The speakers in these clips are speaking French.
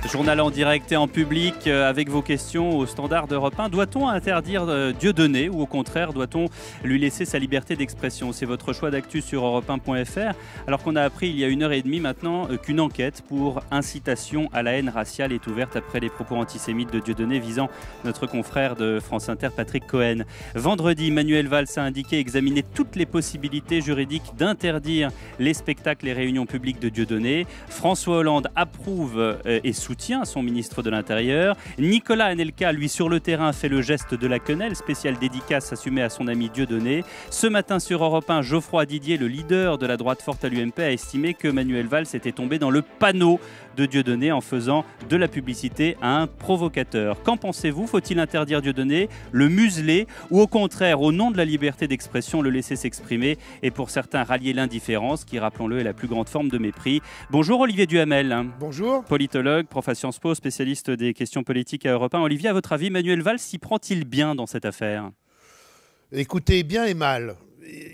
Journal en direct et en public avec vos questions au standard d'Europe 1. Doit-on interdire Dieudonné ou au contraire doit-on lui laisser sa liberté d'expression? C'est votre choix d'actu sur europe1.fr. Alors qu'on a appris il y a 1h30 maintenant qu'une enquête pour incitation à la haine raciale est ouverte après les propos antisémites de Dieudonné visant notre confrère de France Inter, Patrick Cohen. Vendredi, Manuel Valls a indiqué examiner toutes les possibilités juridiques d'interdire les spectacles et réunions publiques de Dieudonné. François Hollande approuve et soutient son ministre de l'Intérieur. Nicolas Anelka, lui, sur le terrain, fait le geste de la quenelle, spéciale dédicace assumée à son ami Dieudonné. Ce matin sur Europe 1, Geoffroy Didier, le leader de la droite forte à l'UMP, a estimé que Manuel Valls était tombé dans le panneau de Dieudonné en faisant de la publicité à un provocateur. Qu'en pensez-vous? Faut-il interdire Dieudonné, le museler ou au contraire, au nom de la liberté d'expression, le laisser s'exprimer et pour certains rallier l'indifférence qui, rappelons-le, est la plus grande forme de mépris? Bonjour Olivier Duhamel. Bonjour. Politologue, prof à Sciences Po, spécialiste des questions politiques à Europe 1. Olivier, à votre avis, Manuel Valls s'y prend-il bien dans cette affaire? Écoutez, bien et mal.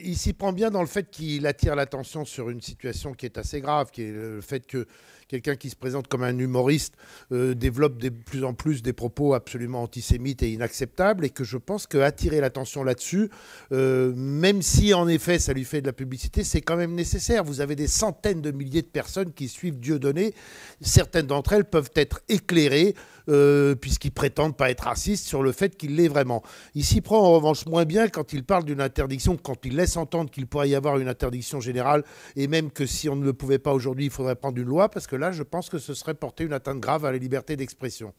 Il s'y prend bien dans le fait qu'il attire l'attention sur une situation qui est assez grave, qui est le fait que quelqu'un qui se présente comme un humoriste développe de plus en plus des propos absolument antisémites et inacceptables, et que je pense qu'attirer l'attention là-dessus, même si en effet ça lui fait de la publicité, c'est quand même nécessaire. Vous avez des centaines de milliers de personnes qui suivent Dieudonné. Certaines d'entre elles peuvent être éclairées, puisqu'ils prétendent pas être racistes, sur le fait qu'il l'est vraiment. Il s'y prend en revanche moins bien quand il parle d'une interdiction, quand il laisse entendre qu'il pourrait y avoir une interdiction générale, et même que si on ne le pouvait pas aujourd'hui, il faudrait prendre une loi, parce que là, je pense que ce serait porter une atteinte grave à la liberté d'expression.